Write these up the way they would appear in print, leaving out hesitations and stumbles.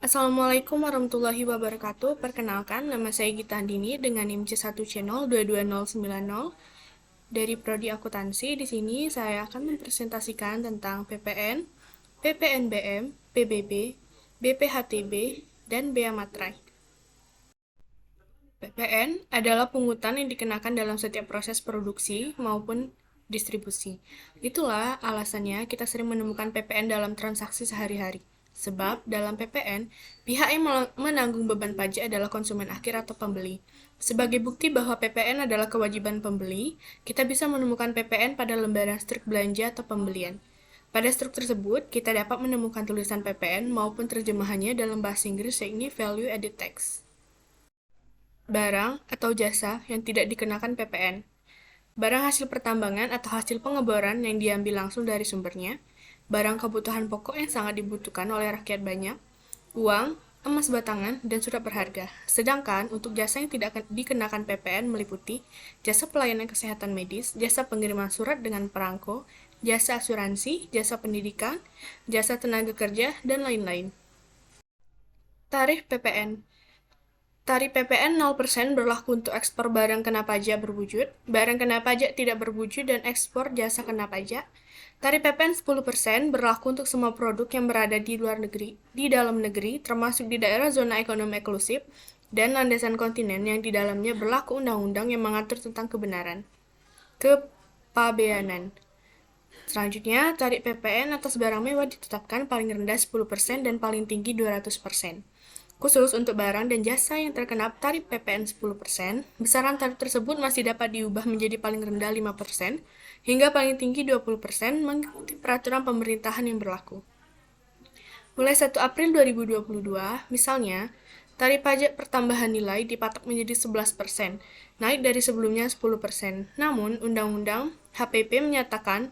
Assalamualaikum warahmatullahi wabarakatuh. Perkenalkan, nama saya Gita Andini dengan NIM C1 Channel 22090 dari Prodi Akuntansi. Di sini saya akan mempresentasikan tentang PPN, PPNBM, PBB, BPHTB, dan Bea Materai. PPN adalah pungutan yang dikenakan dalam setiap proses produksi maupun distribusi. Itulah alasannya kita sering menemukan PPN dalam transaksi sehari-hari. Sebab dalam PPN, pihak yang menanggung beban pajak adalah konsumen akhir atau pembeli. Sebagai bukti bahwa PPN adalah kewajiban pembeli, kita bisa menemukan PPN pada lembaran struk belanja atau pembelian. Pada struk tersebut, kita dapat menemukan tulisan PPN maupun terjemahannya dalam bahasa Inggris yakni Value Added Tax. Barang atau jasa yang tidak dikenakan PPN. Barang hasil pertambangan atau hasil pengeboran yang diambil langsung dari sumbernya, barang kebutuhan pokok yang sangat dibutuhkan oleh rakyat banyak, uang, emas batangan, dan surat berharga. Sedangkan untuk jasa yang tidak dikenakan PPN meliputi jasa pelayanan kesehatan medis, jasa pengiriman surat dengan perangko, jasa asuransi, jasa pendidikan, jasa tenaga kerja, dan lain-lain. Tarif PPN. Tarif PPN 0% berlaku untuk ekspor barang kena pajak berwujud, barang kena pajak tidak berwujud, dan ekspor jasa kena pajak. Tarif PPN 10% berlaku untuk semua produk yang berada di luar negeri, di dalam negeri, termasuk di daerah zona ekonomi eksklusif, dan landasan kontinen yang di dalamnya berlaku undang-undang yang mengatur tentang kebenaran. Kepabeanan. Selanjutnya, tarif PPN atas barang mewah ditetapkan paling rendah 10% dan paling tinggi 200%. Khusus untuk barang dan jasa yang terkena tarif PPN 10%, besaran tarif tersebut masih dapat diubah menjadi paling rendah 5% hingga paling tinggi 20% mengikuti peraturan pemerintahan yang berlaku. Mulai 1 April 2022, misalnya, tarif pajak pertambahan nilai dipatok menjadi 11%, naik dari sebelumnya 10%. Namun, Undang-Undang HPP menyatakan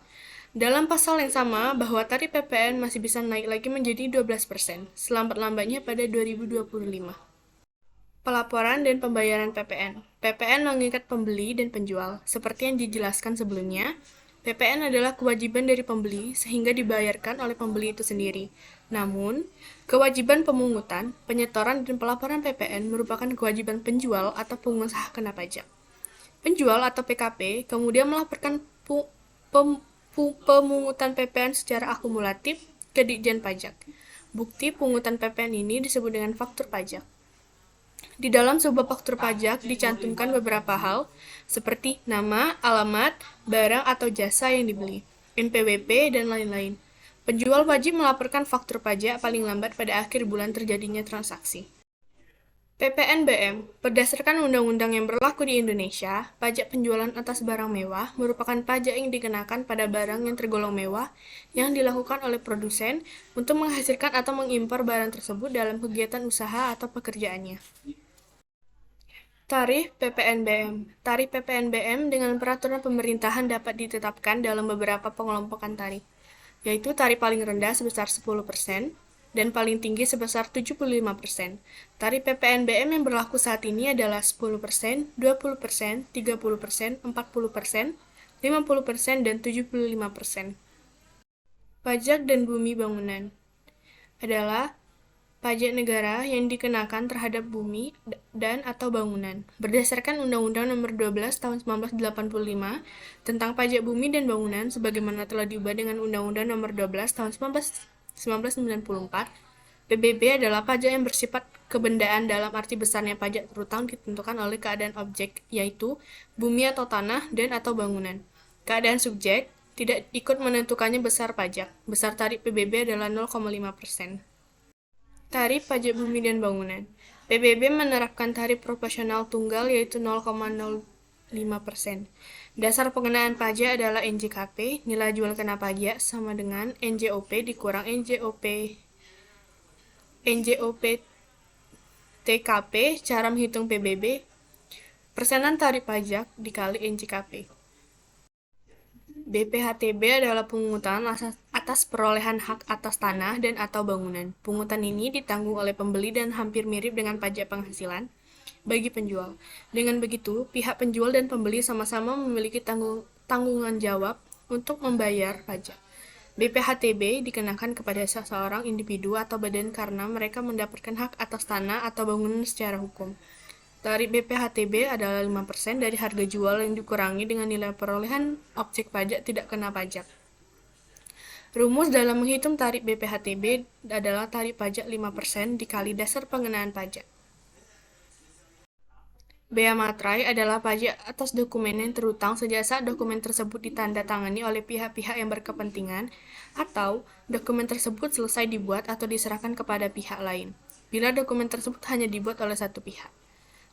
dalam pasal yang sama bahwa tarif PPN masih bisa naik lagi menjadi 12%, selambat-lambatnya pada 2025. Pelaporan dan pembayaran PPN. PPN mengikat pembeli dan penjual. Seperti yang dijelaskan sebelumnya, PPN adalah kewajiban dari pembeli sehingga dibayarkan oleh pembeli itu sendiri. Namun, kewajiban pemungutan, penyetoran, dan pelaporan PPN merupakan kewajiban penjual atau pengusaha kena pajak. Penjual atau PKP kemudian melaporkan pemungutan PPN secara akumulatif ke Ditjen Pajak. Bukti pungutan PPN ini disebut dengan faktur pajak. Di dalam sebuah faktur pajak dicantumkan beberapa hal, seperti nama, alamat, barang atau jasa yang dibeli, NPWP, dan lain-lain. Penjual wajib melaporkan faktur pajak paling lambat pada akhir bulan terjadinya transaksi. PPNBM, berdasarkan undang-undang yang berlaku di Indonesia, pajak penjualan atas barang mewah merupakan pajak yang dikenakan pada barang yang tergolong mewah yang dilakukan oleh produsen untuk menghasilkan atau mengimpor barang tersebut dalam kegiatan usaha atau pekerjaannya. Tarif PPNBM. Tarif PPNBM dengan peraturan pemerintahan dapat ditetapkan dalam beberapa pengelompokan tarif, yaitu tarif paling rendah sebesar 10% dan paling tinggi sebesar 75%. Tarif PPNBM yang berlaku saat ini adalah 10%, 20%, 30%, 40%, 50%, dan 75%. Pajak dan bumi bangunan adalah pajak negara yang dikenakan terhadap bumi dan atau bangunan. Berdasarkan Undang-Undang Nomor 12 Tahun 1985 tentang pajak bumi dan bangunan sebagaimana telah diubah dengan Undang-Undang Nomor 12 Tahun 1994, PBB adalah pajak yang bersifat kebendaan dalam arti besarnya pajak terutang ditentukan oleh keadaan objek, yaitu bumi atau tanah dan atau bangunan. Keadaan subjek tidak ikut menentukannya besar pajak. Besar tarif PBB adalah 0,5%. Tarif pajak bumi dan bangunan. PBB menerapkan tarif proporsional tunggal yaitu 0,05%. Dasar pengenaan pajak adalah NJKP, nilai jual kena pajak sama dengan NJOP dikurang NJOP TKP, cara menghitung PBB, persenan tarif pajak dikali NJKP. BPHTB adalah pungutan atas perolehan hak atas tanah dan atau bangunan. Pungutan ini ditanggung oleh pembeli dan hampir mirip dengan pajak penghasilan bagi penjual. Dengan begitu, pihak penjual dan pembeli sama-sama memiliki tanggungan jawab untuk membayar pajak. BPHTB dikenakan kepada seseorang individu atau badan karena mereka mendapatkan hak atas tanah atau bangunan secara hukum. Tarif BPHTB adalah 5% dari harga jual yang dikurangi dengan nilai perolehan objek pajak tidak kena pajak. Rumus dalam menghitung tarif BPHTB adalah tarif pajak 5% dikali dasar pengenaan pajak. Bea materai adalah pajak atas dokumen yang terutang sejak saat dokumen tersebut ditandatangani oleh pihak-pihak yang berkepentingan atau dokumen tersebut selesai dibuat atau diserahkan kepada pihak lain. Bila dokumen tersebut hanya dibuat oleh satu pihak.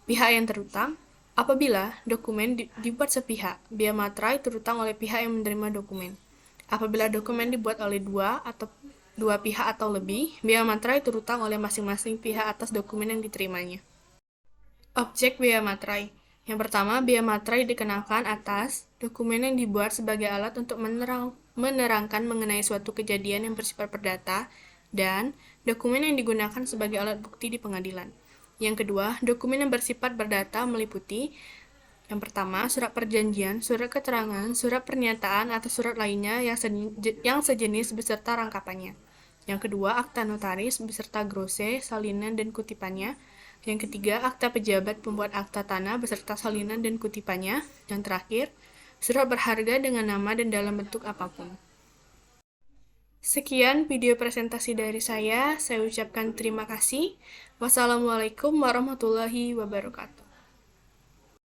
Pihak yang terutang, apabila dokumen dibuat sepihak, bea materai terutang oleh pihak yang menerima dokumen. Apabila dokumen dibuat oleh dua pihak atau lebih, bea materai terutang oleh masing-masing pihak atas dokumen yang diterimanya. Objek bea materai. Yang pertama, bea materai dikenakan atas dokumen yang dibuat sebagai alat untuk menerangkan mengenai suatu kejadian yang bersifat perdata dan dokumen yang digunakan sebagai alat bukti di pengadilan. Yang kedua, dokumen yang bersifat perdata meliputi yang pertama, surat perjanjian, surat keterangan, surat pernyataan, atau surat lainnya yang sejenis beserta rangkapannya. Yang kedua, akta notaris beserta grose, salinan, dan kutipannya. Yang ketiga, akta pejabat pembuat akta tanah beserta salinan dan kutipannya. Yang terakhir, surat berharga dengan nama dan dalam bentuk apapun. Sekian video presentasi dari saya ucapkan terima kasih. Wassalamualaikum warahmatullahi wabarakatuh.